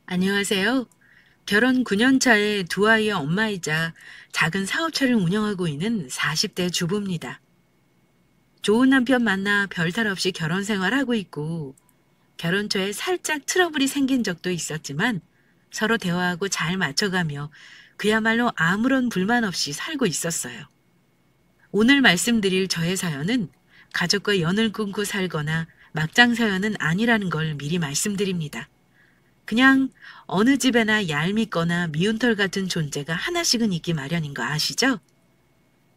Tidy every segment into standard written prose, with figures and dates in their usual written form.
안녕하세요. 결혼 9년 차에 두 아이의 엄마이자 작은 사업체를 운영하고 있는 40대 주부입니다. 좋은 남편 만나 별탈 없이 결혼 생활하고 있고 결혼 초에 살짝 트러블이 생긴 적도 있었지만 서로 대화하고 잘 맞춰가며 그야말로 아무런 불만 없이 살고 있었어요. 오늘 말씀드릴 저의 사연은 가족과 연을 끊고 살거나 막장 사연은 아니라는 걸 미리 말씀드립니다. 그냥 어느 집에나 얄밉거나 미운 털 같은 존재가 하나씩은 있기 마련인 거 아시죠?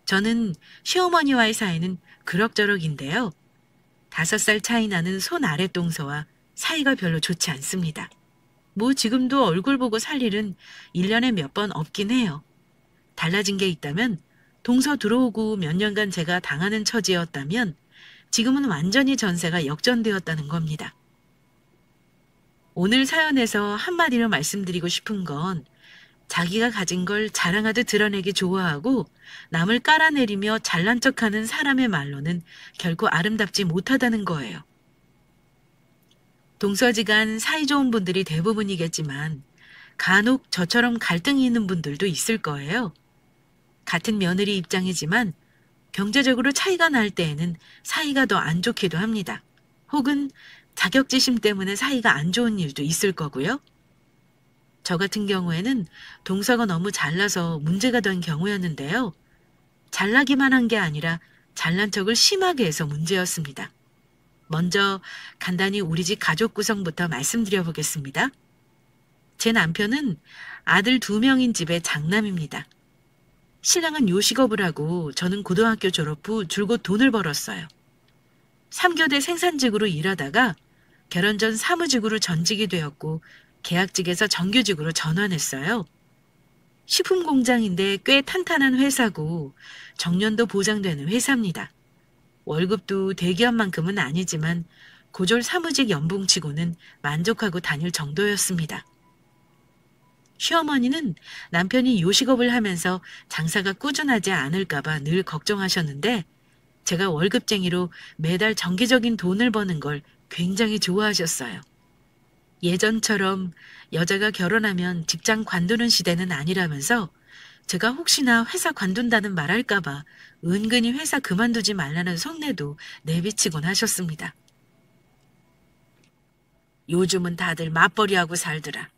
저는 시어머니와의 사이는 그럭저럭인데요. 5살 차이 나는 손 아랫동서와 사이가 별로 좋지 않습니다. 뭐 지금도 얼굴 보고 살 일은 1년에 몇 번 없긴 해요. 달라진 게 있다면 동서 들어오고 몇 년간 제가 당하는 처지였다면 지금은 완전히 전세가 역전되었다는 겁니다. 오늘 사연에서 한마디로 말씀드리고 싶은 건 자기가 가진 걸 자랑하듯 드러내기 좋아하고 남을 깔아내리며 잘난 척하는 사람의 말로는 결코 아름답지 못하다는 거예요. 동서지간 사이좋은 분들이 대부분이겠지만 간혹 저처럼 갈등이 있는 분들도 있을 거예요. 같은 며느리 입장이지만 경제적으로 차이가 날 때에는 사이가 더 안 좋기도 합니다. 혹은 자격지심 때문에 사이가 안 좋은 일도 있을 거고요. 저 같은 경우에는 동서가 너무 잘나서 문제가 된 경우였는데요. 잘나기만 한 게 아니라 잘난 척을 심하게 해서 문제였습니다. 먼저 간단히 우리 집 가족 구성부터 말씀드려 보겠습니다. 제 남편은 아들 2명인 집의 장남입니다. 신랑은 요식업을 하고 저는 고등학교 졸업 후 줄곧 돈을 벌었어요. 3교대 생산직으로 일하다가 결혼 전 사무직으로 전직이 되었고 계약직에서 정규직으로 전환했어요. 식품 공장인데 꽤 탄탄한 회사고 정년도 보장되는 회사입니다. 월급도 대기업만큼은 아니지만 고졸 사무직 연봉치고는 만족하고 다닐 정도였습니다. 시어머니는 남편이 요식업을 하면서 장사가 꾸준하지 않을까봐 늘 걱정하셨는데 제가 월급쟁이로 매달 정기적인 돈을 버는 걸 굉장히 좋아하셨어요. 예전처럼 여자가 결혼하면 직장 관두는 시대는 아니라면서 제가 혹시나 회사 관둔다는 말 할까봐 은근히 회사 그만두지 말라는 속내도 내비치곤 하셨습니다. 요즘은 다들 맞벌이하고 살더라.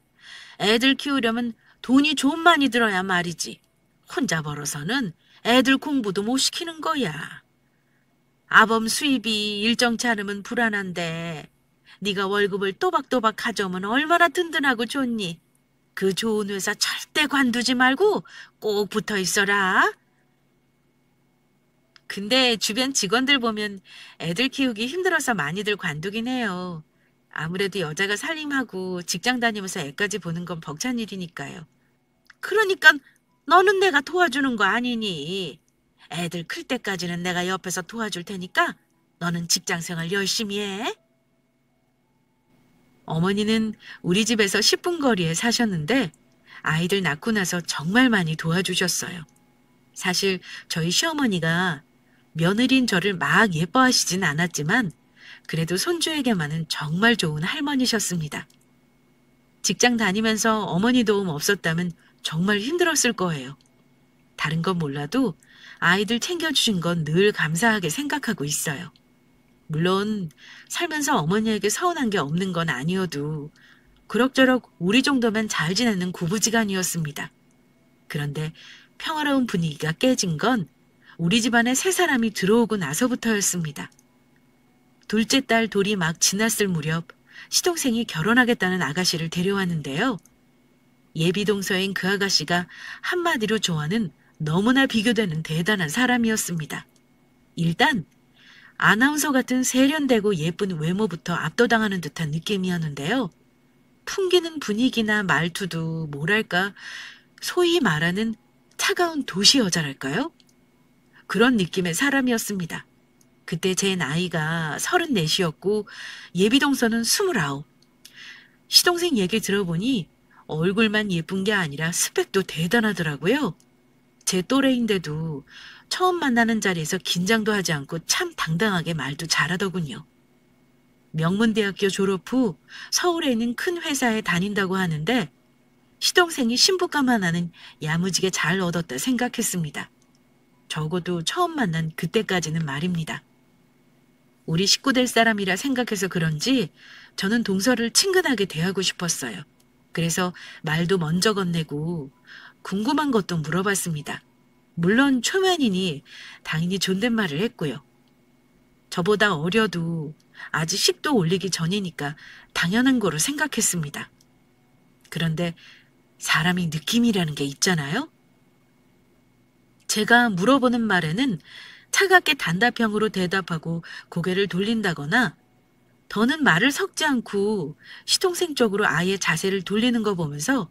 애들 키우려면 돈이 좀 많이 들어야 말이지. 혼자 벌어서는 애들 공부도 못 시키는 거야. 아범 수입이 일정치 않으면 불안한데 네가 월급을 또박또박 가져오면 얼마나 든든하고 좋니? 그 좋은 회사 절대 관두지 말고 꼭 붙어 있어라. 근데 주변 직원들 보면 애들 키우기 힘들어서 많이들 관두긴 해요. 아무래도 여자가 살림하고 직장 다니면서 애까지 보는 건 벅찬 일이니까요. 그러니까 너는 내가 도와주는 거 아니니? 애들 클 때까지는 내가 옆에서 도와줄 테니까 너는 직장 생활 열심히 해. 어머니는 우리 집에서 10분 거리에 사셨는데 아이들 낳고 나서 정말 많이 도와주셨어요. 사실 저희 시어머니가 며느리인 저를 막 예뻐하시진 않았지만 그래도 손주에게만은 정말 좋은 할머니셨습니다. 직장 다니면서 어머니 도움 없었다면 정말 힘들었을 거예요. 다른 건 몰라도 아이들 챙겨주신 건 늘 감사하게 생각하고 있어요. 물론 살면서 어머니에게 서운한 게 없는 건 아니어도 그럭저럭 우리 정도면 잘 지내는 구부지간이었습니다. 그런데 평화로운 분위기가 깨진 건 우리 집안에 세 사람이 들어오고 나서부터였습니다. 둘째 딸 돌이 막 지났을 무렵 시동생이 결혼하겠다는 아가씨를 데려왔는데요. 예비동서인 그 아가씨가 한마디로 좋아하는 너무나 비교되는 대단한 사람이었습니다. 일단 아나운서 같은 세련되고 예쁜 외모부터 압도당하는 듯한 느낌이었는데요. 풍기는 분위기나 말투도 뭐랄까 소위 말하는 차가운 도시 여자랄까요? 그런 느낌의 사람이었습니다. 그때 제 나이가 34이었고 예비동서는 29. 시동생 얘기 들어보니 얼굴만 예쁜 게 아니라 스펙도 대단하더라고요. 제 또래인데도 처음 만나는 자리에서 긴장도 하지 않고 참 당당하게 말도 잘하더군요. 명문대학교 졸업 후 서울에 있는 큰 회사에 다닌다고 하는데 시동생이 신부감 하나는 야무지게 잘 얻었다 생각했습니다. 적어도 처음 만난 그때까지는 말입니다. 우리 식구 될 사람이라 생각해서 그런지 저는 동서를 친근하게 대하고 싶었어요. 그래서 말도 먼저 건네고 궁금한 것도 물어봤습니다. 물론 초면이니 당연히 존댓말을 했고요. 저보다 어려도 아직 식도 올리기 전이니까 당연한 거로 생각했습니다. 그런데 사람이 느낌이라는 게 있잖아요? 제가 물어보는 말에는 차갑게 단답형으로 대답하고 고개를 돌린다거나 더는 말을 섞지 않고 시동생 쪽으로 아예 자세를 돌리는 거 보면서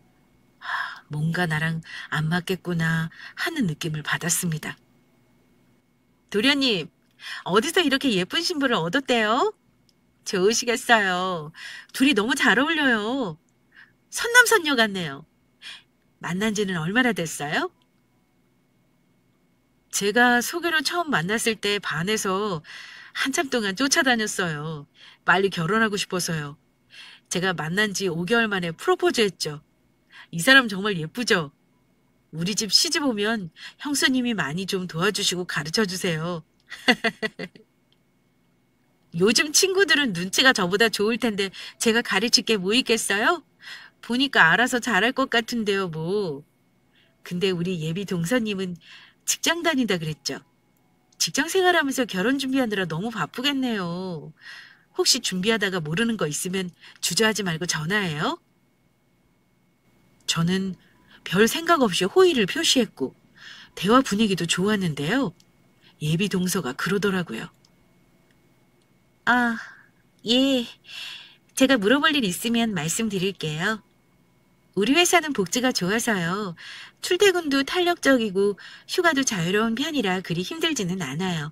뭔가 나랑 안 맞겠구나 하는 느낌을 받았습니다. 도련님, 어디서 이렇게 예쁜 신부를 얻었대요? 좋으시겠어요. 둘이 너무 잘 어울려요. 선남선녀 같네요. 만난 지는 얼마나 됐어요? 제가 소개로 처음 만났을 때 반해서 한참 동안 쫓아다녔어요. 빨리 결혼하고 싶어서요. 제가 만난 지 5개월 만에 프로포즈 했죠. 이 사람 정말 예쁘죠? 우리 집 시집 오면 형수님이 많이 좀 도와주시고 가르쳐 주세요. 요즘 친구들은 눈치가 저보다 좋을 텐데 제가 가르칠 게 뭐 있겠어요? 보니까 알아서 잘할 것 같은데요, 뭐. 근데 우리 예비 동서님은 직장 다닌다 그랬죠. 직장 생활하면서 결혼 준비하느라 너무 바쁘겠네요. 혹시 준비하다가 모르는 거 있으면 주저하지 말고 전화해요. 저는 별 생각 없이 호의를 표시했고 대화 분위기도 좋았는데요. 예비 동서가 그러더라고요. 아, 예. 제가 물어볼 일 있으면 말씀드릴게요. 우리 회사는 복지가 좋아서요. 출퇴근도 탄력적이고 휴가도 자유로운 편이라 그리 힘들지는 않아요.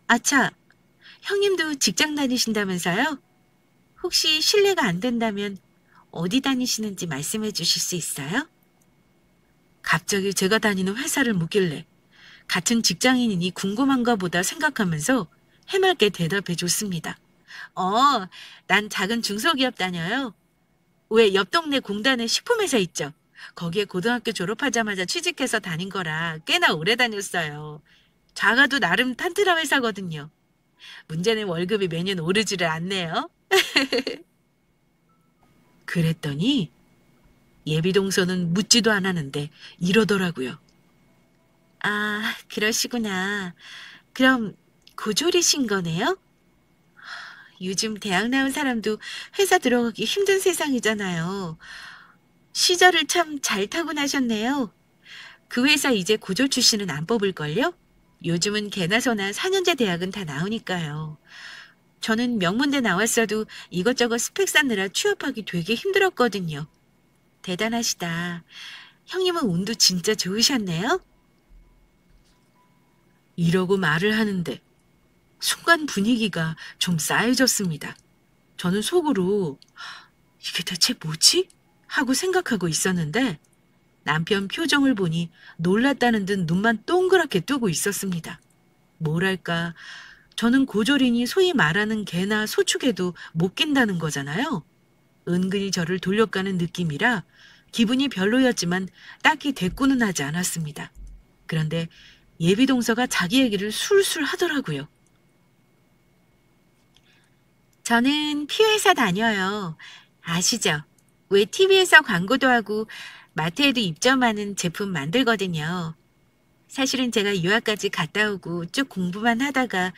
아차, 형님도 직장 다니신다면서요? 혹시 실례가 안 된다면 어디 다니시는지 말씀해 주실 수 있어요? 갑자기 제가 다니는 회사를 묻길래 같은 직장인이니 궁금한가 보다 생각하면서 해맑게 대답해 줬습니다. 어, 난 작은 중소기업 다녀요. 왜 옆 동네 공단에 식품회사 있죠? 거기에 고등학교 졸업하자마자 취직해서 다닌 거라 꽤나 오래 다녔어요. 작아도 나름 탄탄한 회사거든요. 문제는 월급이 매년 오르지를 않네요. 그랬더니 예비동서는 묻지도 않았는데 이러더라고요. 아, 그러시구나. 그럼 고졸이신 거네요? 요즘 대학 나온 사람도 회사 들어가기 힘든 세상이잖아요. 시절을 참 잘 타고나셨네요. 그 회사 이제 고졸 출신은 안 뽑을걸요? 요즘은 개나 소나 4년제 대학은 다 나오니까요. 저는 명문대 나왔어도 이것저것 스펙 쌓느라 취업하기 되게 힘들었거든요. 대단하시다. 형님은 운도 진짜 좋으셨네요? 이러고 말을 하는데 순간 분위기가 좀 싸해졌습니다. 저는 속으로 이게 대체 뭐지? 하고 생각하고 있었는데 남편 표정을 보니 놀랐다는 듯 눈만 동그랗게 뜨고 있었습니다. 뭐랄까, 저는 고졸이니 소위 말하는 개나 소축에도 못 낀다는 거잖아요. 은근히 저를 돌려가는 느낌이라 기분이 별로였지만 딱히 대꾸는 하지 않았습니다. 그런데 예비동서가 자기 얘기를 술술 하더라고요. 저는 피회사 다녀요. 아시죠? 왜 TV에서 광고도 하고 마트에도 입점하는 제품 만들거든요. 사실은 제가 유학까지 갔다 오고 쭉 공부만 하다가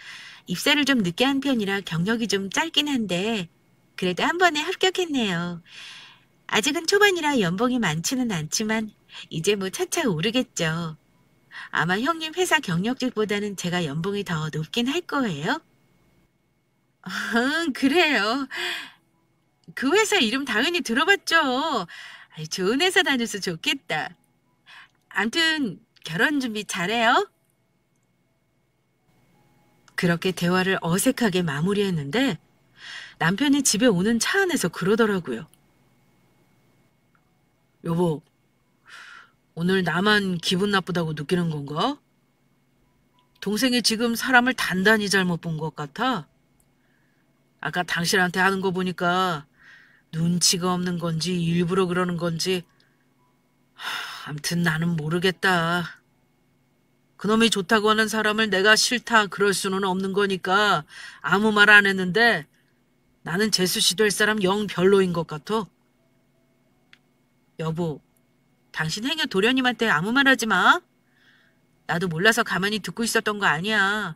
입사를 좀 늦게 한 편이라 경력이 좀 짧긴 한데 그래도 한 번에 합격했네요. 아직은 초반이라 연봉이 많지는 않지만 이제 뭐 차차 오르겠죠. 아마 형님 회사 경력직보다는 제가 연봉이 더 높긴 할 거예요. 그래요. 그 회사 이름 당연히 들어봤죠. 아이, 좋은 회사 다녀서 좋겠다. 암튼 결혼 준비 잘해요. 그렇게 대화를 어색하게 마무리했는데 남편이 집에 오는 차 안에서 그러더라고요. 여보, 오늘 나만 기분 나쁘다고 느끼는 건가? 동생이 지금 사람을 단단히 잘못 본 것 같아. 아까 당신한테 하는 거 보니까 눈치가 없는 건지 일부러 그러는 건지 암튼 나는 모르겠다. 그놈이 좋다고 하는 사람을 내가 싫다 그럴 수는 없는 거니까 아무 말 안 했는데 나는 재수 씨 될 사람 영 별로인 것 같아. 여보, 당신 행여 도련님한테 아무 말 하지 마. 나도 몰라서 가만히 듣고 있었던 거 아니야.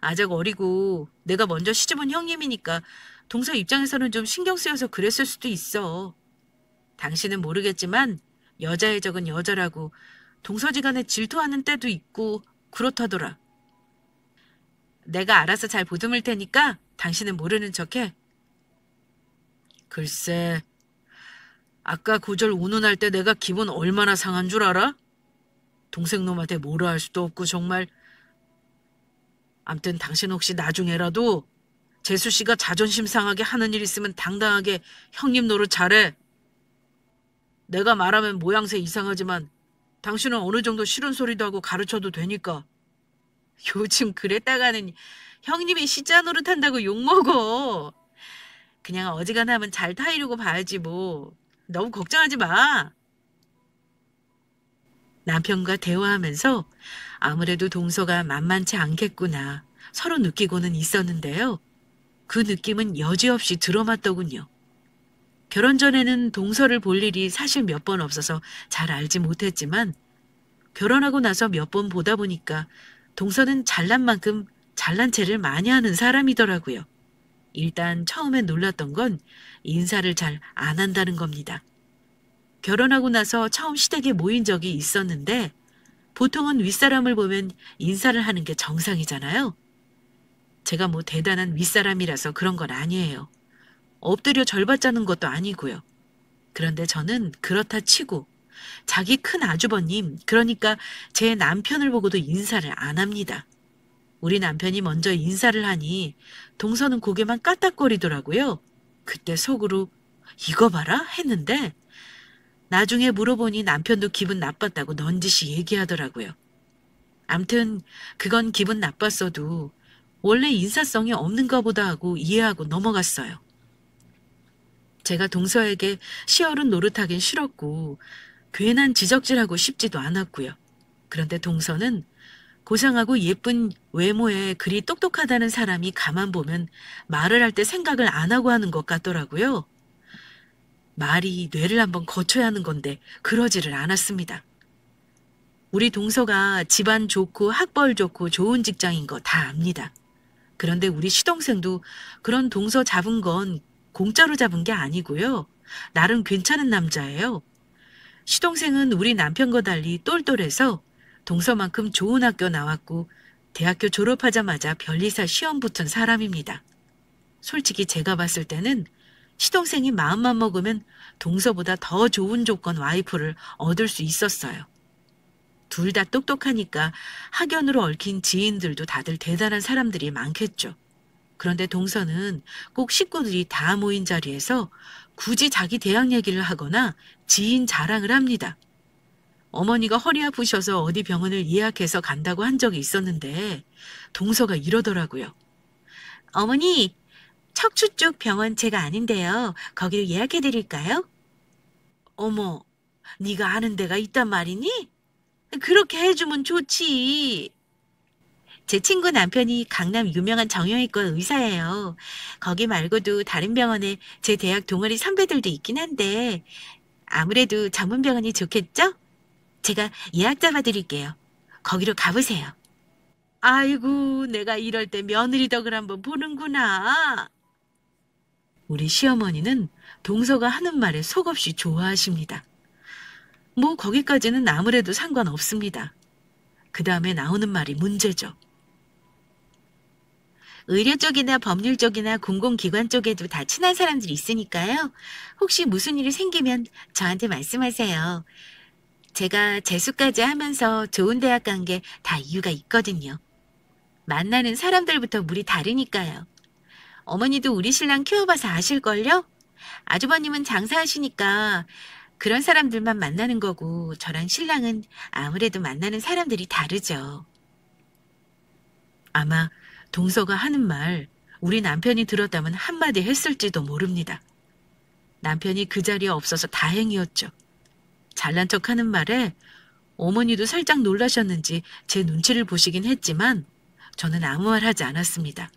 아직 어리고 내가 먼저 시집온 형님이니까 동서 입장에서는 좀 신경 쓰여서 그랬을 수도 있어. 당신은 모르겠지만 여자의 적은 여자라고 동서지간에 질투하는 때도 있고 그렇다더라. 내가 알아서 잘 보듬을 테니까 당신은 모르는 척해. 글쎄, 아까 고절 운운할 때 내가 기분 얼마나 상한 줄 알아? 동생놈한테 뭐라 할 수도 없고 정말. 암튼 당신 혹시 나중에라도 재수 씨가 자존심 상하게 하는 일 있으면 당당하게 형님 노릇 잘해. 내가 말하면 모양새 이상하지만 당신은 어느 정도 싫은 소리도 하고 가르쳐도 되니까. 요즘 그랬다가는 형님이 시자 노릇한다고 욕먹어. 그냥 어지간하면 잘 타이르고 봐야지 뭐. 너무 걱정하지 마. 남편과 대화하면서 아무래도 동서가 만만치 않겠구나 서로 느끼고는 있었는데요. 그 느낌은 여지없이 들어맞더군요. 결혼 전에는 동서를 볼 일이 사실 몇 번 없어서 잘 알지 못했지만 결혼하고 나서 몇 번 보다 보니까 동서는 잘난 만큼 잘난 체를 많이 하는 사람이더라고요. 일단 처음에 놀랐던 건 인사를 잘 안 한다는 겁니다. 결혼하고 나서 처음 시댁에 모인 적이 있었는데 보통은 윗사람을 보면 인사를 하는 게 정상이잖아요. 제가 뭐 대단한 윗사람이라서 그런 건 아니에요. 엎드려 절 받자는 것도 아니고요. 그런데 저는 그렇다 치고 자기 큰 아주버님, 그러니까 제 남편을 보고도 인사를 안 합니다. 우리 남편이 먼저 인사를 하니 동서는 고개만 까딱거리더라고요. 그때 속으로 이거 봐라 했는데 나중에 물어보니 남편도 기분 나빴다고 넌지시 얘기하더라고요. 암튼 그건 기분 나빴어도 원래 인사성이 없는가 보다 하고 이해하고 넘어갔어요. 제가 동서에게 시어른 노릇하긴 싫었고 괜한 지적질하고 싶지도 않았고요. 그런데 동서는 고상하고 예쁜 외모에 그리 똑똑하다는 사람이 가만 보면 말을 할 때 생각을 안 하고 하는 것 같더라고요. 말이 뇌를 한번 거쳐야 하는 건데 그러지를 않았습니다. 우리 동서가 집안 좋고 학벌 좋고 좋은 직장인 거 다 압니다. 그런데 우리 시동생도 그런 동서 잡은 건 공짜로 잡은 게 아니고요. 나름 괜찮은 남자예요. 시동생은 우리 남편과 달리 똘똘해서 동서만큼 좋은 학교 나왔고 대학교 졸업하자마자 변리사 시험 붙은 사람입니다. 솔직히 제가 봤을 때는 시동생이 마음만 먹으면 동서보다 더 좋은 조건 와이프를 얻을 수 있었어요. 둘 다 똑똑하니까 학연으로 얽힌 지인들도 다들 대단한 사람들이 많겠죠. 그런데 동서는 꼭 식구들이 다 모인 자리에서 굳이 자기 대학 얘기를 하거나 지인 자랑을 합니다. 어머니가 허리 아프셔서 어디 병원을 예약해서 간다고 한 적이 있었는데 동서가 이러더라고요. 어머니, 척추 쪽 병원 제가 아는데요. 거기를 예약해 드릴까요? 어머, 네가 아는 데가 있단 말이니? 그렇게 해주면 좋지. 제 친구 남편이 강남 유명한 정형외과 의사예요. 거기 말고도 다른 병원에 제 대학 동아리 선배들도 있긴 한데 아무래도 전문 병원이 좋겠죠? 제가 예약 잡아드릴게요. 거기로 가보세요. 아이고, 내가 이럴 때 며느리 덕을 한번 보는구나. 우리 시어머니는 동서가 하는 말에 속없이 좋아하십니다. 뭐 거기까지는 아무래도 상관없습니다. 그 다음에 나오는 말이 문제죠. 의료 쪽이나 법률 쪽이나 공공기관 쪽에도 다 친한 사람들이 있으니까요. 혹시 무슨 일이 생기면 저한테 말씀하세요. 제가 재수까지 하면서 좋은 대학 간 게 다 이유가 있거든요. 만나는 사람들부터 물이 다르니까요. 어머니도 우리 신랑 키워봐서 아실걸요? 아주버님은 장사하시니까 그런 사람들만 만나는 거고 저랑 신랑은 아무래도 만나는 사람들이 다르죠. 아마 동서가 하는 말 우리 남편이 들었다면 한마디 했을지도 모릅니다. 남편이 그 자리에 없어서 다행이었죠. 잘난 척하는 말에 어머니도 살짝 놀라셨는지 제 눈치를 보시긴 했지만 저는 아무 말 하지 않았습니다.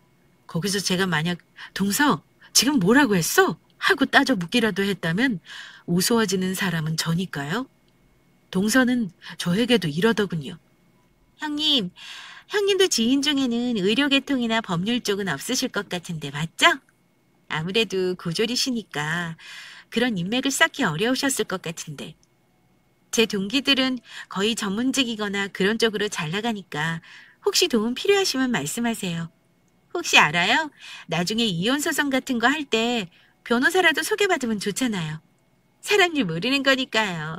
거기서 제가 만약 동서 지금 뭐라고 했어? 하고 따져 묻기라도 했다면 우스워지는 사람은 저니까요. 동서는 저에게도 이러더군요. 형님, 형님도 지인 중에는 의료계통이나 법률 쪽은 없으실 것 같은데 맞죠? 아무래도 고졸이시니까 그런 인맥을 쌓기 어려우셨을 것 같은데. 제 동기들은 거의 전문직이거나 그런 쪽으로 잘 나가니까 혹시 도움 필요하시면 말씀하세요. 혹시 알아요? 나중에 이혼 소송 같은 거 할 때 변호사라도 소개받으면 좋잖아요. 사람 일 모르는 거니까요.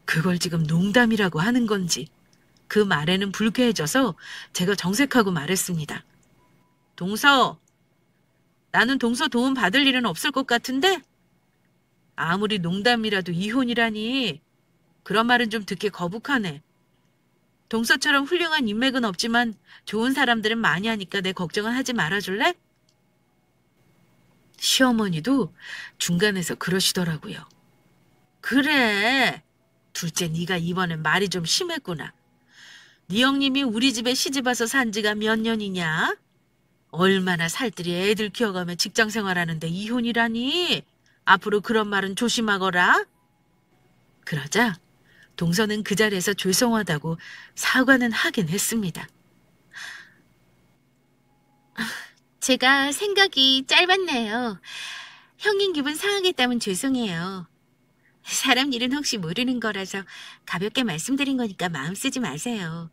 그걸 지금 농담이라고 하는 건지 그 말에는 불쾌해져서 제가 정색하고 말했습니다. 동서, 나는 동서 도움 받을 일은 없을 것 같은데? 아무리 농담이라도 이혼이라니. 그런 말은 좀 듣기 거북하네. 동서처럼 훌륭한 인맥은 없지만 좋은 사람들은 많이 하니까 내 걱정은 하지 말아줄래? 시어머니도 중간에서 그러시더라고요. 그래. 둘째 네가 이번엔 말이 좀 심했구나. 네 형님이 우리 집에 시집와서 산 지가 몇 년이냐? 얼마나 살뜰히 애들 키워가며 직장 생활하는데 이혼이라니. 앞으로 그런 말은 조심하거라. 그러자 동서는 그 자리에서 죄송하다고 사과는 하긴 했습니다. 제가 생각이 짧았네요. 형님 기분 상하겠다면 죄송해요. 사람 일은 혹시 모르는 거라서 가볍게 말씀드린 거니까 마음 쓰지 마세요.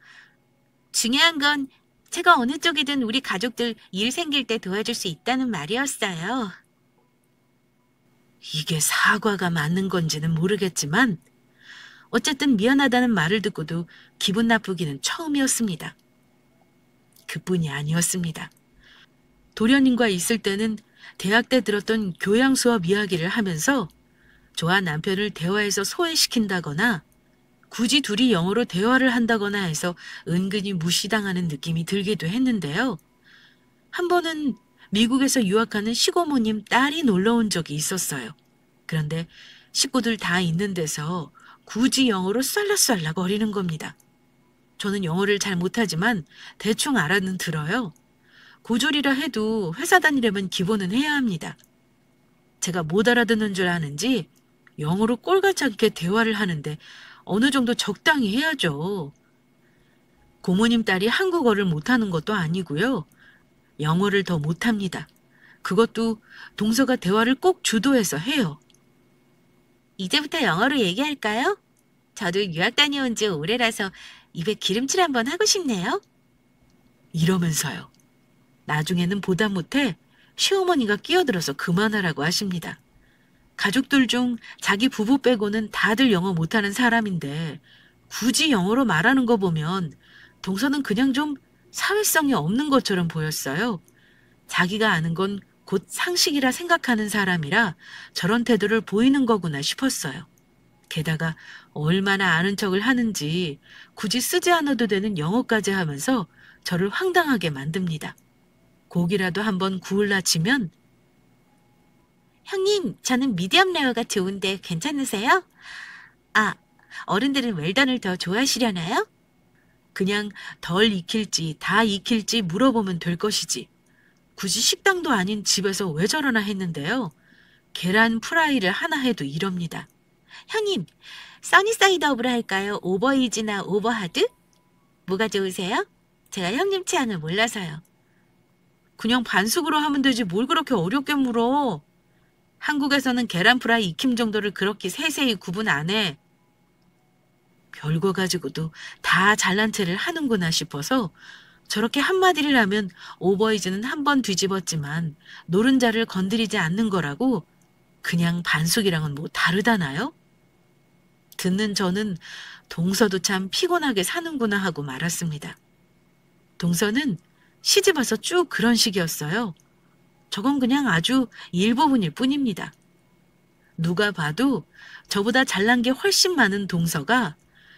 중요한 건 제가 어느 쪽이든 우리 가족들 일 생길 때 도와줄 수 있다는 말이었어요. 이게 사과가 맞는 건지는 모르겠지만 어쨌든 미안하다는 말을 듣고도 기분 나쁘기는 처음이었습니다. 그뿐이 아니었습니다. 도련님과 있을 때는 대학 때 들었던 교양 수업 이야기를 하면서 저와 남편을 대화에서 소외시킨다거나 굳이 둘이 영어로 대화를 한다거나 해서 은근히 무시당하는 느낌이 들기도 했는데요. 한 번은 미국에서 유학하는 시고모님 딸이 놀러 온 적이 있었어요. 그런데 식구들 다 있는 데서 굳이 영어로 쌀락쌀락 거리는 겁니다. 저는 영어를 잘 못하지만 대충 알아는 들어요. 고졸이라 해도 회사 다니려면 기본은 해야 합니다. 제가 못 알아듣는 줄 아는지 영어로 꼴같지 않게 대화를 하는데 어느 정도 적당히 해야죠. 고모님 딸이 한국어를 못하는 것도 아니고요. 영어를 더 못합니다. 그것도 동서가 대화를 꼭 주도해서 해요. 이제부터 영어로 얘기할까요? 저도 유학 다녀온 지 오래라서 입에 기름칠 한번 하고 싶네요. 이러면서요. 나중에는 보다 못해 시어머니가 끼어들어서 그만하라고 하십니다. 가족들 중 자기 부부 빼고는 다들 영어 못하는 사람인데 굳이 영어로 말하는 거 보면 동서는 그냥 좀 사회성이 없는 것처럼 보였어요. 자기가 아는 건 곧 상식이라 생각하는 사람이라 저런 태도를 보이는 거구나 싶었어요. 게다가 얼마나 아는 척을 하는지 굳이 쓰지 않아도 되는 영어까지 하면서 저를 황당하게 만듭니다. 고기라도 한번 구울라 치면 형님, 저는 미디엄 레어가 좋은데 괜찮으세요? 아, 어른들은 웰던을 더 좋아하시려나요? 그냥 덜 익힐지 다 익힐지 물어보면 될 것이지. 굳이 식당도 아닌 집에서 왜 저러나 했는데요. 계란 프라이를 하나 해도 이럽니다. 형님, 써니사이드업으로 할까요? 오버이즈나 오버하드? 뭐가 좋으세요? 제가 형님 취향을 몰라서요. 그냥 반숙으로 하면 되지 뭘 그렇게 어렵게 물어. 한국에서는 계란 프라이 익힘 정도를 그렇게 세세히 구분 안 해. 별거 가지고도 다 잘난 체를 하는구나 싶어서 저렇게 한마디를 하면 오버이즈는 한 번 뒤집었지만 노른자를 건드리지 않는 거라고 그냥 반숙이랑은 뭐 다르다나요? 듣는 저는 동서도 참 피곤하게 사는구나 하고 말았습니다. 동서는 시집와서 쭉 그런 식이었어요. 저건 그냥 아주 일부분일 뿐입니다. 누가 봐도 저보다 잘난 게 훨씬 많은 동서가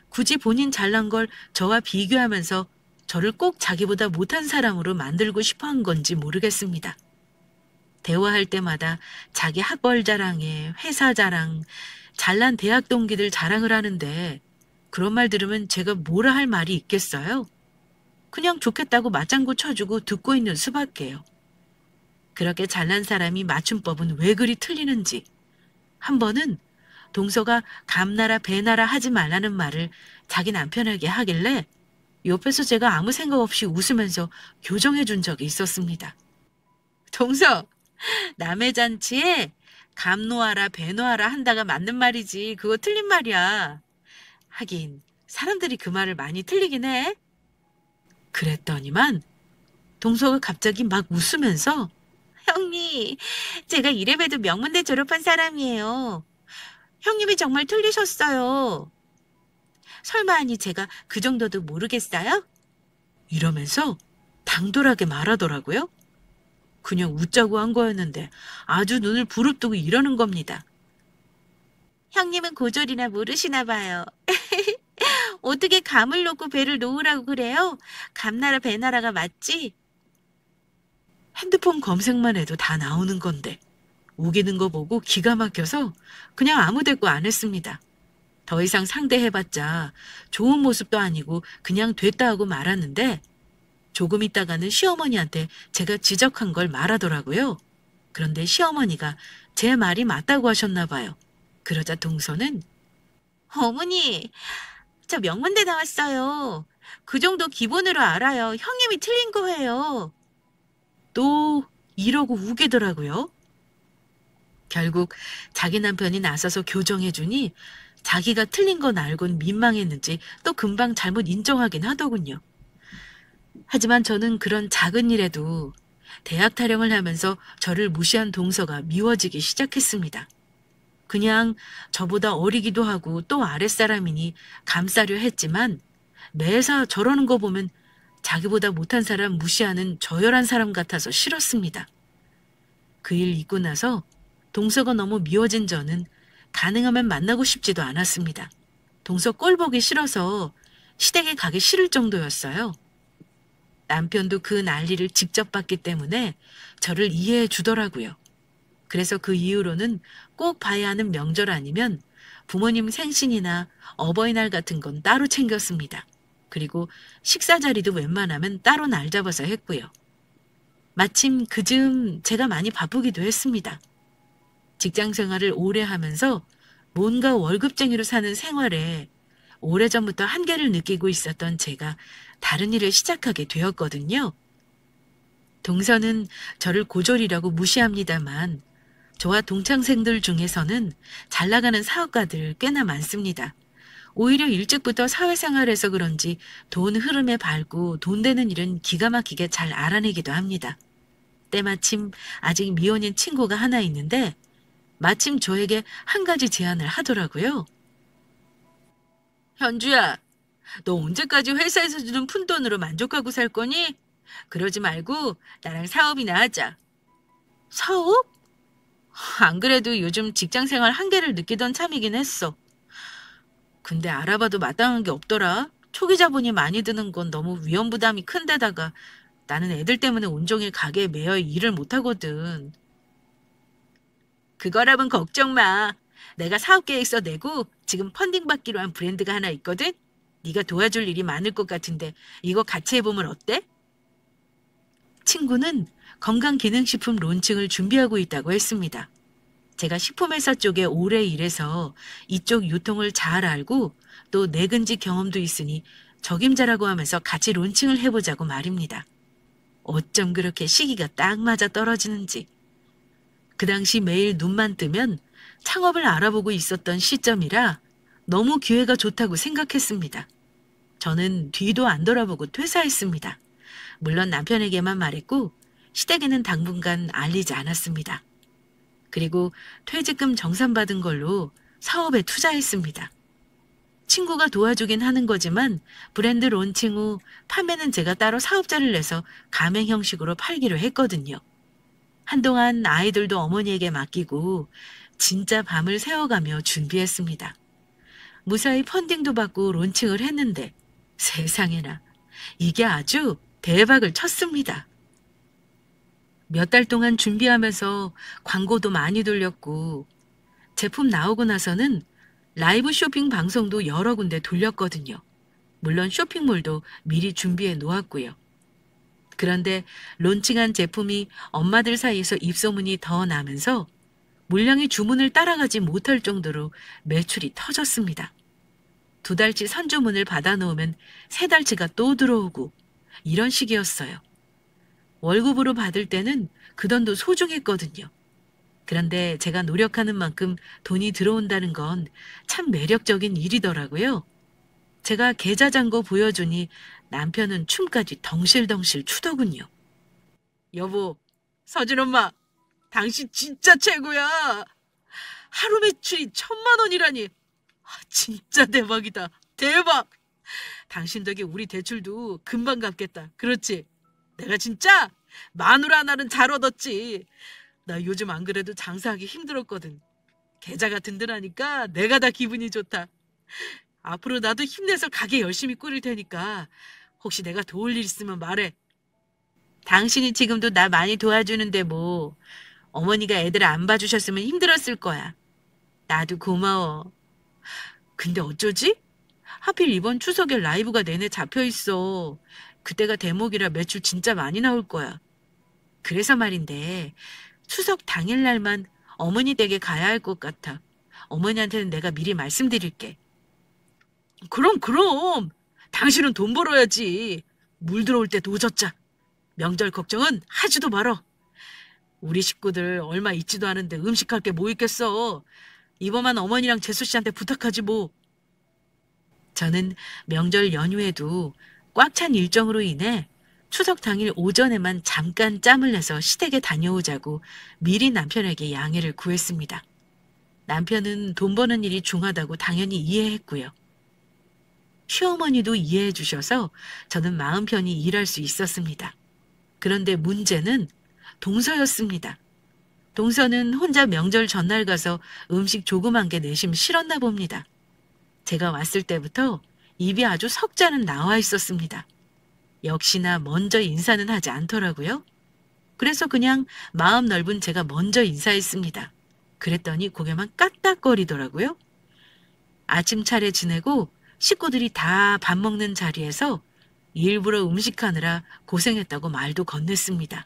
굳이 본인 잘난 걸 저와 비교하면서 저를 꼭 자기보다 못한 사람으로 만들고 싶어 한 건지 모르겠습니다. 대화할 때마다 자기 학벌 자랑에 회사 자랑, 잘난 대학 동기들 자랑을 하는데 그런 말 들으면 제가 뭐라 할 말이 있겠어요? 그냥 좋겠다고 맞장구 쳐주고 듣고 있는 수밖에요. 그렇게 잘난 사람이 맞춤법은 왜 그리 틀리는지. 한 번은 동서가 감나라 배나라 하지 말라는 말을 자기 남편에게 하길래 옆에서 제가 아무 생각 없이 웃으면서 교정해 준 적이 있었습니다. 동서, 남의 잔치에 감 놓아라 배 놓아라 한다가 맞는 말이지 그거 틀린 말이야. 하긴 사람들이 그 말을 많이 틀리긴 해. 그랬더니만 동서가 갑자기 막 웃으면서 형님, 제가 이래봬도 명문대 졸업한 사람이에요. 형님이 정말 틀리셨어요. 설마 아니 제가 그 정도도 모르겠어요? 이러면서 당돌하게 말하더라고요. 그냥 웃자고 한 거였는데 아주 눈을 부릅뜨고 이러는 겁니다. 형님은 고졸이나 모르시나 봐요. 어떻게 감을 놓고 배를 놓으라고 그래요? 감나라 배나라가 맞지? 핸드폰 검색만 해도 다 나오는 건데 우기는 거 보고 기가 막혀서 그냥 아무 대꾸 안 했습니다. 더 이상 상대해봤자 좋은 모습도 아니고 그냥 됐다 하고 말았는데 조금 있다가는 시어머니한테 제가 지적한 걸 말하더라고요. 그런데 시어머니가 제 말이 맞다고 하셨나 봐요. 그러자 동서는 어머니, 저 명문대 나왔어요. 그 정도 기본으로 알아요. 형님이 틀린 거예요. 또 이러고 우기더라고요. 결국 자기 남편이 나서서 교정해주니 자기가 틀린 건 알곤 민망했는지 또 금방 잘못 인정하긴 하더군요. 하지만 저는 그런 작은 일에도 대학 타령을 하면서 저를 무시한 동서가 미워지기 시작했습니다. 그냥 저보다 어리기도 하고 또 아랫사람이니 감싸려 했지만 매사 저러는 거 보면 자기보다 못한 사람 무시하는 저열한 사람 같아서 싫었습니다. 그 일 있고 나서 동서가 너무 미워진 저는 가능하면 만나고 싶지도 않았습니다. 동서 꼴 보기 싫어서 시댁에 가기 싫을 정도였어요. 남편도 그 난리를 직접 봤기 때문에 저를 이해해 주더라고요. 그래서 그 이후로는 꼭 봐야 하는 명절 아니면 부모님 생신이나 어버이날 같은 건 따로 챙겼습니다. 그리고 식사 자리도 웬만하면 따로 날 잡아서 했고요. 마침 그즈음 제가 많이 바쁘기도 했습니다. 직장 생활을 오래 하면서 뭔가 월급쟁이로 사는 생활에 오래전부터 한계를 느끼고 있었던 제가 다른 일을 시작하게 되었거든요. 동서는 저를 고졸이라고 무시합니다만 저와 동창생들 중에서는 잘 나가는 사업가들 꽤나 많습니다. 오히려 일찍부터 사회생활에서 그런지 돈 흐름에 밝고 돈 되는 일은 기가 막히게 잘 알아내기도 합니다. 때마침 아직 미혼인 친구가 하나 있는데 마침 저에게 한 가지 제안을 하더라고요. 현주야, 너 언제까지 회사에서 주는 푼돈으로 만족하고 살 거니? 그러지 말고 나랑 사업이나 하자. 사업? 안 그래도 요즘 직장생활 한계를 느끼던 참이긴 했어. 근데 알아봐도 마땅한 게 없더라. 초기 자본이 많이 드는 건 너무 위험 부담이 큰데다가 나는 애들 때문에 온종일 가게에 매여 일을 못하거든. 그거라면 걱정 마. 내가 사업 계획서 내고 지금 펀딩 받기로 한 브랜드가 하나 있거든. 네가 도와줄 일이 많을 것 같은데 이거 같이 해보면 어때? 친구는 건강기능식품 론칭을 준비하고 있다고 했습니다. 제가 식품회사 쪽에 오래 일해서 이쪽 유통을 잘 알고 또 내근직 경험도 있으니 적임자라고 하면서 같이 론칭을 해보자고 말입니다. 어쩜 그렇게 시기가 딱 맞아 떨어지는지. 그 당시 매일 눈만 뜨면 창업을 알아보고 있었던 시점이라 너무 기회가 좋다고 생각했습니다. 저는 뒤도 안 돌아보고 퇴사했습니다. 물론 남편에게만 말했고 시댁에는 당분간 알리지 않았습니다. 그리고 퇴직금 정산받은 걸로 사업에 투자했습니다. 친구가 도와주긴 하는 거지만 브랜드 론칭 후 판매는 제가 따로 사업자를 내서 가맹 형식으로 팔기로 했거든요. 한동안 아이들도 어머니에게 맡기고 진짜 밤을 새워가며 준비했습니다. 무사히 펀딩도 받고 론칭을 했는데 세상에나 이게 아주 대박을 쳤습니다. 몇 달 동안 준비하면서 광고도 많이 돌렸고 제품 나오고 나서는 라이브 쇼핑 방송도 여러 군데 돌렸거든요. 물론 쇼핑몰도 미리 준비해 놓았고요. 그런데 론칭한 제품이 엄마들 사이에서 입소문이 더 나면서 물량이 주문을 따라가지 못할 정도로 매출이 터졌습니다. 2달치 선주문을 받아놓으면 3달치가 또 들어오고 이런 식이었어요. 월급으로 받을 때는 그 돈도 소중했거든요. 그런데 제가 노력하는 만큼 돈이 들어온다는 건 참 매력적인 일이더라고요. 제가 계좌잔고 보여주니 남편은 춤까지 덩실덩실 추더군요. 여보, 서진 엄마, 당신 진짜 최고야. 하루 매출이 1,000만 원이라니. 진짜 대박이다. 대박. 당신 덕에 우리 대출도 금방 갚겠다. 그렇지? 내가 진짜 마누라 하나는 잘 얻었지. 나 요즘 안 그래도 장사하기 힘들었거든. 계좌가 든든하니까 내가 다 기분이 좋다. 앞으로 나도 힘내서 가게 열심히 꾸릴 테니까 혹시 내가 도울 일 있으면 말해. 당신이 지금도 나 많이 도와주는데 뭐. 어머니가 애들 안 봐주셨으면 힘들었을 거야. 나도 고마워. 근데 어쩌지? 하필 이번 추석에 라이브가 내내 잡혀있어. 그때가 대목이라 매출 진짜 많이 나올 거야. 그래서 말인데 추석 당일날만 어머니 댁에 가야 할 것 같아. 어머니한테는 내가 미리 말씀드릴게. 그럼. 당신은 돈 벌어야지. 물 들어올 때 노젓자. 명절 걱정은 하지도 말어. 우리 식구들 얼마 있지도 않은데 음식할 게 뭐 있겠어. 이번만 어머니랑 재수 씨한테 부탁하지 뭐. 저는 명절 연휴에도 꽉 찬 일정으로 인해 추석 당일 오전에만 잠깐 짬을 내서 시댁에 다녀오자고 미리 남편에게 양해를 구했습니다. 남편은 돈 버는 일이 중하다고 당연히 이해했고요. 시어머니도 이해해 주셔서 저는 마음 편히 일할 수 있었습니다. 그런데 문제는 동서였습니다. 동서는 혼자 명절 전날 가서 음식 조그만 게 내심 싫었나 봅니다. 제가 왔을 때부터 입이 아주 석자는 나와 있었습니다. 역시나 먼저 인사는 하지 않더라고요. 그래서 그냥 마음 넓은 제가 먼저 인사했습니다. 그랬더니 고개만 까딱거리더라고요. 아침 차례 지내고 식구들이 다 밥 먹는 자리에서 일부러 음식하느라 고생했다고 말도 건넸습니다.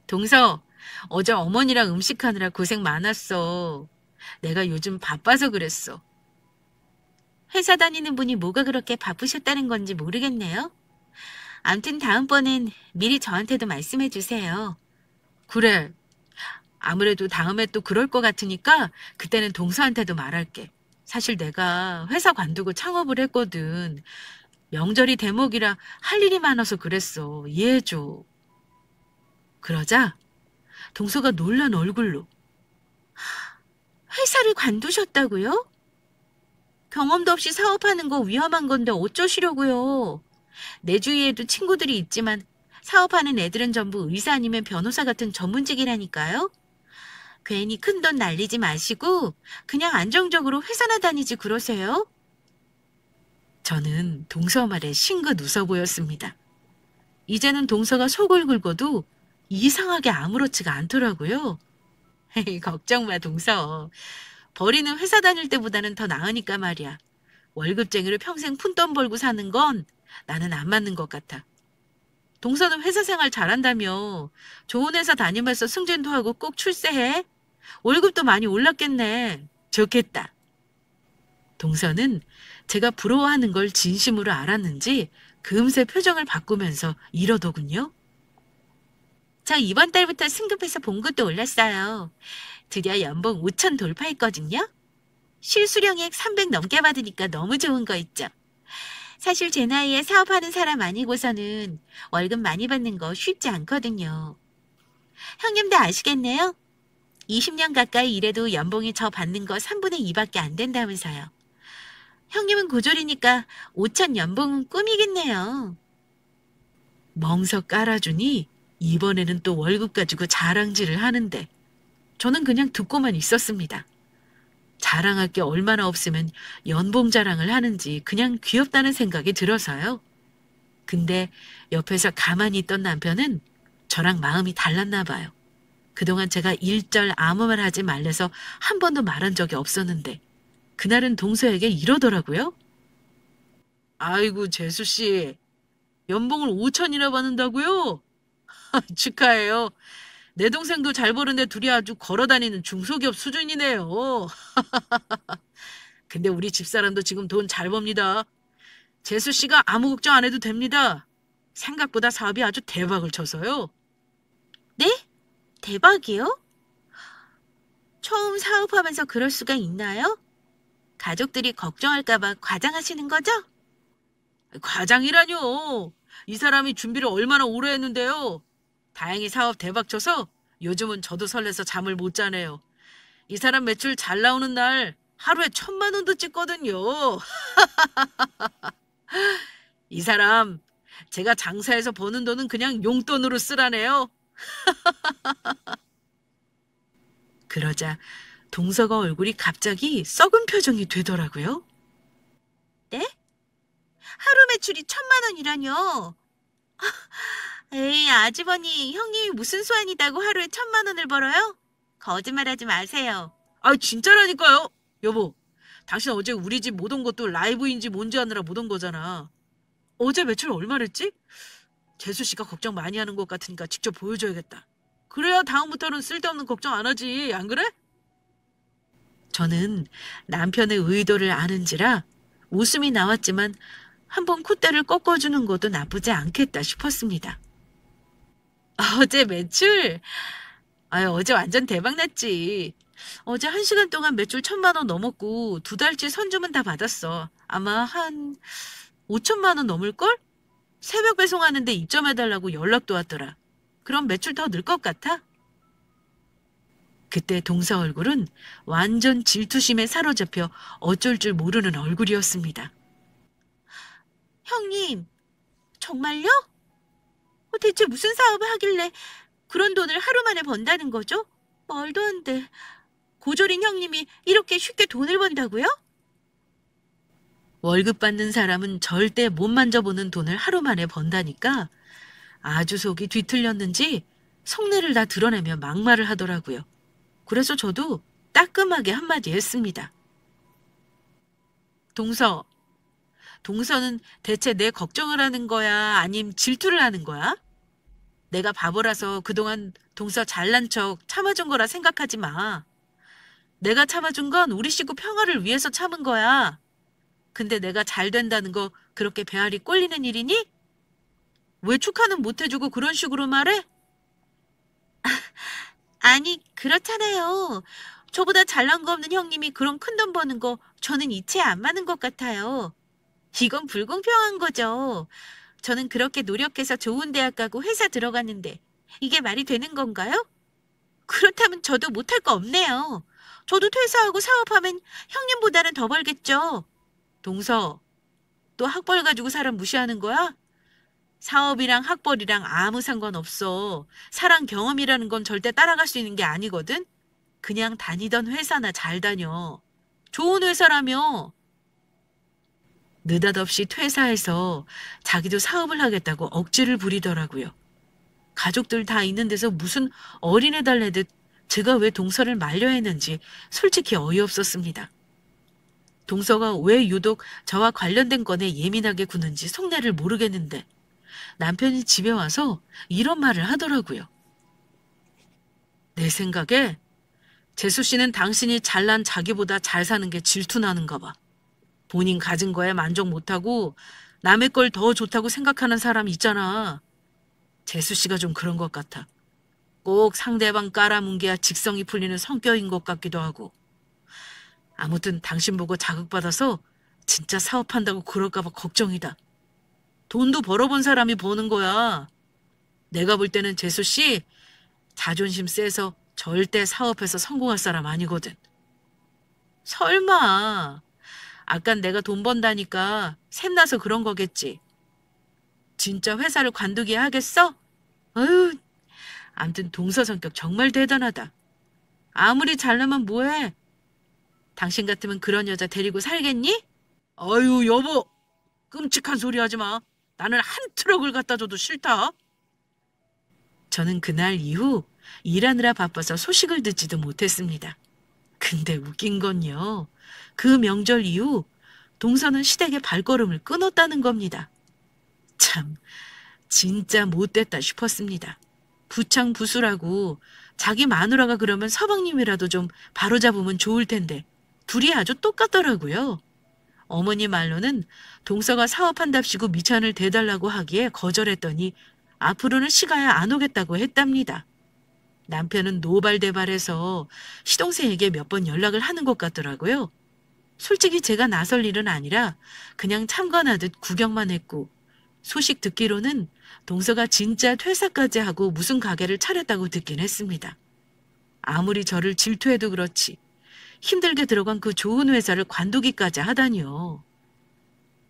동서, 어제 어머니랑 음식하느라 고생 많았어. 내가 요즘 바빠서 그랬어. 회사 다니는 분이 뭐가 그렇게 바쁘셨다는 건지 모르겠네요. 암튼 다음번엔 미리 저한테도 말씀해 주세요. 그래. 아무래도 다음에 또 그럴 것 같으니까 그때는 동서한테도 말할게. 사실 내가 회사 관두고 창업을 했거든. 명절이 대목이라 할 일이 많아서 그랬어. 이해해줘. 그러자 동서가 놀란 얼굴로 회사를 관두셨다고요? 경험도 없이 사업하는 거 위험한 건데 어쩌시려고요? 내 주위에도 친구들이 있지만 사업하는 애들은 전부 의사 아니면 변호사 같은 전문직이라니까요. 괜히 큰돈 날리지 마시고 그냥 안정적으로 회사나 다니지 그러세요. 저는 동서 말에 싱긋 웃어 보였습니다. 이제는 동서가 속을 긁어도 이상하게 아무렇지가 않더라고요. 걱정 마, 동서. 버리는 회사 다닐 때보다는 더 나으니까 말이야. 월급쟁이로 평생 푼돈 벌고 사는 건 나는 안 맞는 것 같아. 동서는 회사 생활 잘한다며. 좋은 회사 다니면서 승진도 하고 꼭 출세해. 월급도 많이 올랐겠네. 좋겠다. 동서는 제가 부러워하는 걸 진심으로 알았는지 금세 표정을 바꾸면서 이러더군요. 저 이번 달부터 승급해서 봉급도 올랐어요. 드디어 연봉 5천 돌파했거든요. 실수령액 300 넘게 받으니까 너무 좋은 거 있죠. 사실 제 나이에 사업하는 사람 아니고서는 월급 많이 받는 거 쉽지 않거든요. 형님도 아시겠네요? 20년 가까이 일해도 연봉이 저 받는 거 3분의 2밖에 안 된다면서요. 형님은 고졸이니까 5천 연봉은 꿈이겠네요. 멍석 깔아주니 이번에는 또 월급 가지고 자랑질을 하는데 저는 그냥 듣고만 있었습니다. 자랑할 게 얼마나 없으면 연봉 자랑을 하는지 그냥 귀엽다는 생각이 들어서요. 근데 옆에서 가만히 있던 남편은 저랑 마음이 달랐나 봐요. 그동안 제가 일절 아무 말 하지 말래서 한 번도 말한 적이 없었는데 그날은 동서에게 이러더라고요. 아이고, 재수 씨, 연봉을 5천이나 받는다고요? 축하해요. 내 동생도 잘 버는데 둘이 아주 걸어다니는 중소기업 수준이네요. 근데 우리 집사람도 지금 돈 잘 법니다. 재수 씨가 아무 걱정 안 해도 됩니다. 생각보다 사업이 아주 대박을 쳐서요. 네? 대박이요? 처음 사업하면서 그럴 수가 있나요? 가족들이 걱정할까봐 과장하시는 거죠? 과장이라뇨. 이 사람이 준비를 얼마나 오래 했는데요. 다행히 사업 대박 쳐서 요즘은 저도 설레서 잠을 못 자네요. 이 사람 매출 잘 나오는 날 하루에 1,000만 원도 찍거든요. 이 사람 제가 장사해서 버는 돈은 그냥 용돈으로 쓰라네요. 그러자 동서가 얼굴이 갑자기 썩은 표정이 되더라고요. 네? 하루 매출이 1,000만 원이라뇨? 에이, 아주버니, 형님이 무슨 수완이다고 하루에 1,000만 원을 벌어요? 거짓말하지 마세요. 아, 진짜라니까요. 여보, 당신 어제 우리 집 못 온 것도 라이브인지 뭔지 하느라 못 온 거잖아. 어제 매출 얼마랬지? 재수 씨가 걱정 많이 하는 것 같으니까 직접 보여줘야겠다. 그래야 다음부터는 쓸데없는 걱정 안 하지, 안 그래? 저는 남편의 의도를 아는지라 웃음이 나왔지만 한번 콧대를 꺾어주는 것도 나쁘지 않겠다 싶었습니다. 어제 매출? 아유, 어제 완전 대박 났지. 어제 1시간 동안 매출 1,000만 원 넘었고 2달치 선주문 다 받았어. 아마 한 5천만 원 넘을걸? 새벽 배송하는데 입점해달라고 연락도 왔더라. 그럼 매출 더 늘 것 같아? 그때 동서 얼굴은 완전 질투심에 사로잡혀 어쩔 줄 모르는 얼굴이었습니다. 형님, 정말요? 대체 무슨 사업을 하길래 그런 돈을 하루 만에 번다는 거죠? 말도 안 돼. 고졸인 형님이 이렇게 쉽게 돈을 번다고요? 월급 받는 사람은 절대 못 만져보는 돈을 하루 만에 번다니까 아주 속이 뒤틀렸는지 속내를 다 드러내며 막말을 하더라고요. 그래서 저도 따끔하게 한마디 했습니다. 동서는 대체 내 걱정을 하는 거야? 아님 질투를 하는 거야? 내가 바보라서 그동안 동서 잘난 척 참아준 거라 생각하지 마. 내가 참아준 건 우리 식구 평화를 위해서 참은 거야. 근데 내가 잘 된다는 거 그렇게 배알이 꼴리는 일이니? 왜 축하는 못 해주고 그런 식으로 말해? 아니, 그렇잖아요. 저보다 잘난 거 없는 형님이 그런 큰 돈 버는 거 저는 이치에 안 맞는 것 같아요. 이건 불공평한 거죠. 저는 그렇게 노력해서 좋은 대학 가고 회사 들어갔는데 이게 말이 되는 건가요? 그렇다면 저도 못할 거 없네요. 저도 퇴사하고 사업하면 형님보다는 더 벌겠죠. 동서, 또 학벌 가지고 사람 무시하는 거야? 사업이랑 학벌이랑 아무 상관없어. 사람 경험이라는 건 절대 따라갈 수 있는 게 아니거든. 그냥 다니던 회사나 잘 다녀. 좋은 회사라며. 느닷없이 퇴사해서 자기도 사업을 하겠다고 억지를 부리더라고요. 가족들 다 있는 데서 무슨 어린애 달래듯 제가 왜 동서를 말려 했는지 솔직히 어이없었습니다. 동서가 왜 유독 저와 관련된 건에 예민하게 구는지 속내를 모르겠는데 남편이 집에 와서 이런 말을 하더라고요. 내 생각에 재수 씨는 당신이 잘난 자기보다 잘 사는 게 질투나는가 봐. 본인 가진 거에 만족 못하고 남의 걸 더 좋다고 생각하는 사람 있잖아. 재수 씨가 좀 그런 것 같아. 꼭 상대방 깔아뭉개야 직성이 풀리는 성격인 것 같기도 하고. 아무튼 당신 보고 자극받아서 진짜 사업한다고 그럴까 봐 걱정이다. 돈도 벌어본 사람이 버는 거야. 내가 볼 때는 재수 씨 자존심 세서 절대 사업해서 성공할 사람 아니거든. 설마. 아깐 내가 돈 번다니까 샘나서 그런 거겠지. 진짜 회사를 관두게 하겠어? 어휴, 암튼 동서 성격 정말 대단하다. 아무리 잘나면 뭐해? 당신 같으면 그런 여자 데리고 살겠니? 어휴, 여보. 끔찍한 소리 하지 마. 나는 한 트럭을 갖다 줘도 싫다. 저는 그날 이후 일하느라 바빠서 소식을 듣지도 못했습니다. 근데 웃긴 건요. 그 명절 이후 동서는 시댁의 발걸음을 끊었다는 겁니다. 참, 진짜 못됐다 싶었습니다. 부창부수라고 자기 마누라가 그러면 서방님이라도 좀 바로잡으면 좋을 텐데 둘이 아주 똑같더라고요. 어머니 말로는 동서가 사업한답시고 미천을 대달라고 하기에 거절했더니 앞으로는 시가야 안 오겠다고 했답니다. 남편은 노발대발해서 시동생에게 몇 번 연락을 하는 것 같더라고요. 솔직히 제가 나설 일은 아니라 그냥 참관하듯 구경만 했고 소식 듣기로는 동서가 진짜 퇴사까지 하고 무슨 가게를 차렸다고 듣긴 했습니다. 아무리 저를 질투해도 그렇지 힘들게 들어간 그 좋은 회사를 관두기까지 하다니요.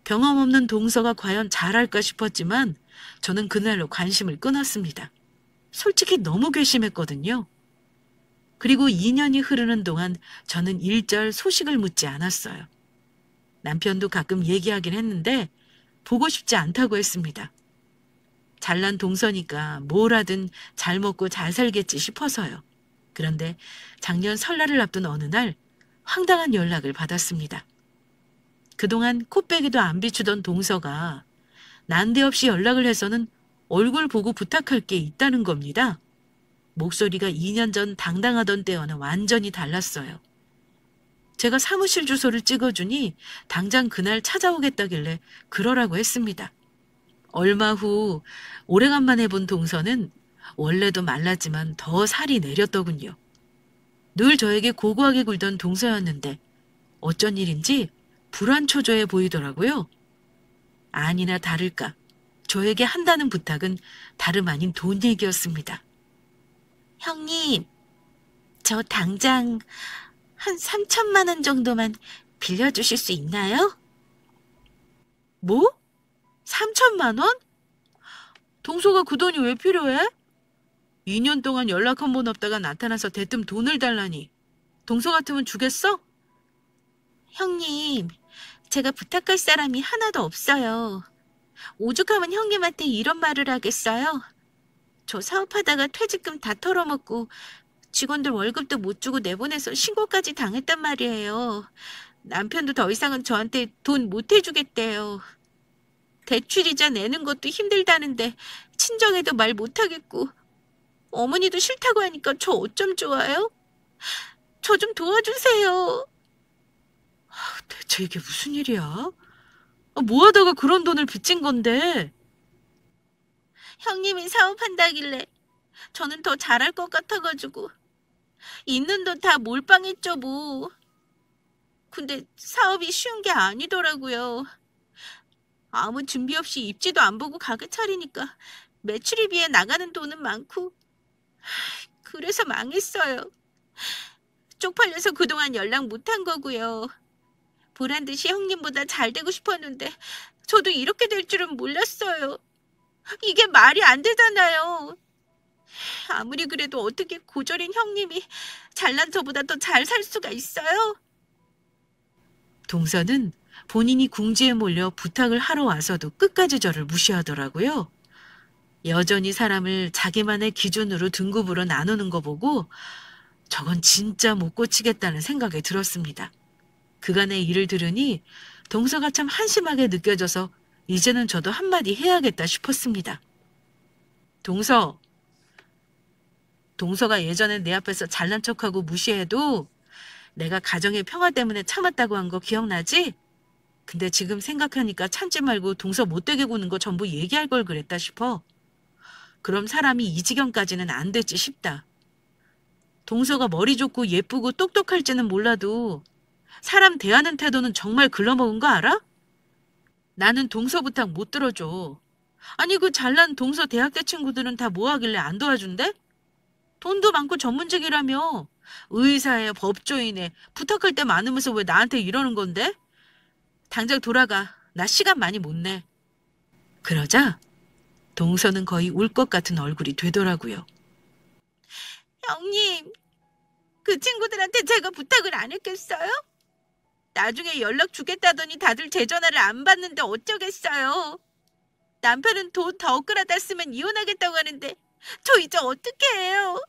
경험 없는 동서가 과연 잘할까 싶었지만 저는 그날로 관심을 끊었습니다. 솔직히 너무 괘씸했거든요. 그리고 2년이 흐르는 동안 저는 일절 소식을 묻지 않았어요. 남편도 가끔 얘기하긴 했는데 보고 싶지 않다고 했습니다. 잘난 동서니까 뭘 하든 잘 먹고 잘 살겠지 싶어서요. 그런데 작년 설날을 앞둔 어느 날 황당한 연락을 받았습니다. 그동안 코빼기도 안 비추던 동서가 난데없이 연락을 해서는 얼굴 보고 부탁할 게 있다는 겁니다. 목소리가 2년 전 당당하던 때와는 완전히 달랐어요. 제가 사무실 주소를 찍어주니 당장 그날 찾아오겠다길래 그러라고 했습니다. 얼마 후 오래간만에 본 동서는 원래도 말랐지만 더 살이 내렸더군요. 늘 저에게 고고하게 굴던 동서였는데 어쩐 일인지 불안초조해 보이더라고요. 아니나 다를까 저에게 한다는 부탁은 다름 아닌 돈 얘기였습니다. 형님, 저 당장 한 3천만 원 정도만 빌려주실 수 있나요? 뭐? 3천만 원? 동서가 그 돈이 왜 필요해? 2년 동안 연락 한 번 없다가 나타나서 대뜸 돈을 달라니. 동서 같으면 주겠어? 형님, 제가 부탁할 사람이 하나도 없어요. 오죽하면 형님한테 이런 말을 하겠어요? 저 사업하다가 퇴직금 다 털어먹고 직원들 월급도 못 주고 내보내서 신고까지 당했단 말이에요. 남편도 더 이상은 저한테 돈 못 해주겠대요. 대출이자 내는 것도 힘들다는데 친정에도 말 못하겠고 어머니도 싫다고 하니까 저 어쩜 좋아요? 저 좀 도와주세요. 대체 이게 무슨 일이야? 뭐 하다가 그런 돈을 빚진 건데? 형님이 사업한다길래 저는 더 잘할 것 같아가지고 있는 돈 다 몰빵했죠 뭐. 근데 사업이 쉬운 게 아니더라고요. 아무 준비 없이 입지도 안 보고 가게 차리니까 매출입비에 나가는 돈은 많고 그래서 망했어요. 쪽팔려서 그동안 연락 못한 거고요. 보란 듯이 형님보다 잘 되고 싶었는데 저도 이렇게 될 줄은 몰랐어요. 이게 말이 안 되잖아요. 아무리 그래도 어떻게 고졸인 형님이 잘난 저보다 더 잘 살 수가 있어요? 동서는 본인이 궁지에 몰려 부탁을 하러 와서도 끝까지 저를 무시하더라고요. 여전히 사람을 자기만의 기준으로 등급으로 나누는 거 보고 저건 진짜 못 고치겠다는 생각이 들었습니다. 그간의 일을 들으니 동서가 참 한심하게 느껴져서 이제는 저도 한마디 해야겠다 싶었습니다. 동서가 예전에 내 앞에서 잘난 척하고 무시해도 내가 가정의 평화 때문에 참았다고 한 거 기억나지? 근데 지금 생각하니까 참지 말고 동서 못되게 구는 거 전부 얘기할 걸 그랬다 싶어. 그럼 사람이 이 지경까지는 안 됐지 싶다. 동서가 머리 좋고 예쁘고 똑똑할지는 몰라도 사람 대하는 태도는 정말 글러먹은 거 알아? 나는 동서 부탁 못 들어줘. 아니 그 잘난 동서 대학때 친구들은 다 뭐 하길래 안 도와준대? 돈도 많고 전문직이라며. 의사에 법조인에 부탁할 때 많으면서 왜 나한테 이러는 건데? 당장 돌아가. 나 시간 많이 못 내. 그러자 동서는 거의 울 것 같은 얼굴이 되더라고요. 형님, 그 친구들한테 제가 부탁을 안 했겠어요? 나중에 연락 주겠다더니 다들 제 전화를 안 받는데 어쩌겠어요? 남편은 돈 더 끌어다 쓰면 이혼하겠다고 하는데 저 이제 어떻게 해요?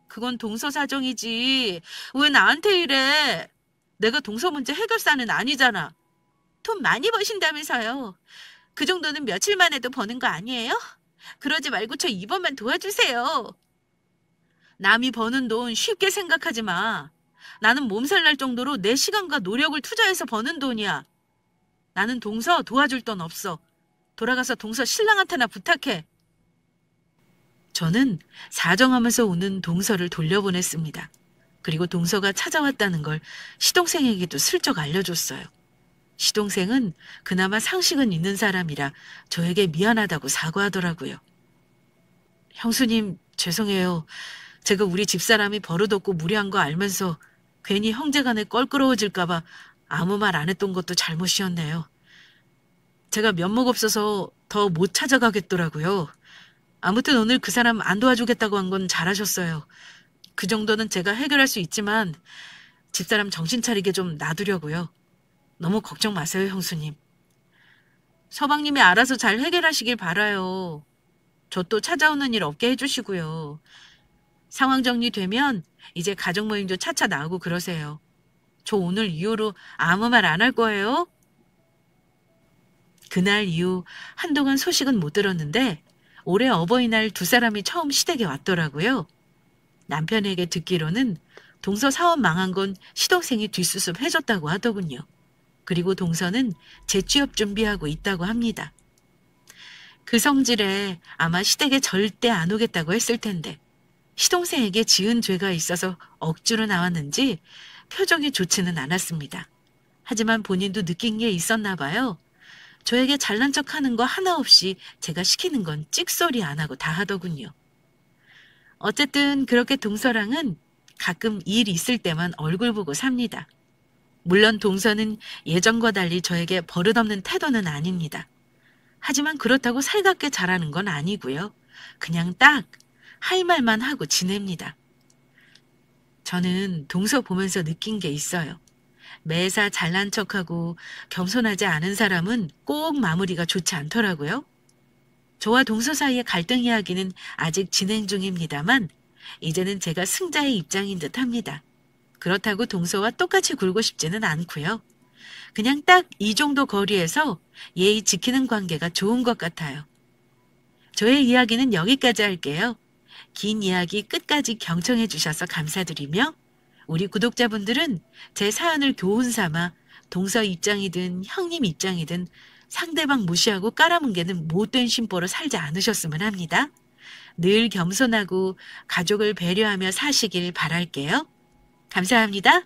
그건 동서 사정이지. 왜 나한테 이래? 내가 동서 문제 해결사는 아니잖아. 돈 많이 버신다면서요. 그 정도는 며칠만 해도 버는 거 아니에요? 그러지 말고 저 이번만 도와주세요. 남이 버는 돈 쉽게 생각하지 마. 나는 몸살 날 정도로 내 시간과 노력을 투자해서 버는 돈이야. 나는 동서 도와줄 돈 없어. 돌아가서 동서 신랑한테나 부탁해. 저는 사정하면서 우는 동서를 돌려보냈습니다. 그리고 동서가 찾아왔다는 걸 시동생에게도 슬쩍 알려줬어요. 시동생은 그나마 상식은 있는 사람이라 저에게 미안하다고 사과하더라고요. 형수님, 죄송해요. 제가 우리 집사람이 버릇없고 무례한 거 알면서 괜히 형제간에 껄끄러워질까봐 아무 말 안 했던 것도 잘못이었네요. 제가 면목 없어서 더 못 찾아가겠더라고요. 아무튼 오늘 그 사람 안 도와주겠다고 한 건 잘하셨어요. 그 정도는 제가 해결할 수 있지만 집사람 정신 차리게 좀 놔두려고요. 너무 걱정 마세요, 형수님. 서방님이 알아서 잘 해결하시길 바라요. 저 또 찾아오는 일 없게 해주시고요. 상황 정리되면 이제 가족 모임도 차차 나오고 그러세요. 저 오늘 이후로 아무 말 안 할 거예요. 그날 이후 한동안 소식은 못 들었는데 올해 어버이날 두 사람이 처음 시댁에 왔더라고요. 남편에게 듣기로는 동서 사업 망한 건 시동생이 뒷수습 해줬다고 하더군요. 그리고 동서는 재취업 준비하고 있다고 합니다. 그 성질에 아마 시댁에 절대 안 오겠다고 했을 텐데 시동생에게 지은 죄가 있어서 억지로 나왔는지 표정이 좋지는 않았습니다. 하지만 본인도 느낀 게 있었나 봐요. 저에게 잘난 척하는 거 하나 없이 제가 시키는 건 찍소리 안 하고 다 하더군요. 어쨌든 그렇게 동서랑은 가끔 일 있을 때만 얼굴 보고 삽니다. 물론 동서는 예전과 달리 저에게 버릇없는 태도는 아닙니다. 하지만 그렇다고 살갑게 잘하는 건 아니고요. 그냥 딱 할 말만 하고 지냅니다. 저는 동서 보면서 느낀 게 있어요. 매사 잘난 척하고 겸손하지 않은 사람은 꼭 마무리가 좋지 않더라고요. 저와 동서 사이의 갈등 이야기는 아직 진행 중입니다만 이제는 제가 승자의 입장인 듯 합니다. 그렇다고 동서와 똑같이 굴고 싶지는 않고요. 그냥 딱 이 정도 거리에서 예의 지키는 관계가 좋은 것 같아요. 저의 이야기는 여기까지 할게요. 긴 이야기 끝까지 경청해 주셔서 감사드리며 우리 구독자분들은 제 사연을 교훈 삼아 동서 입장이든 형님 입장이든 상대방 무시하고 깔아뭉개는 못된 심보로 살지 않으셨으면 합니다. 늘 겸손하고 가족을 배려하며 사시길 바랄게요. 감사합니다.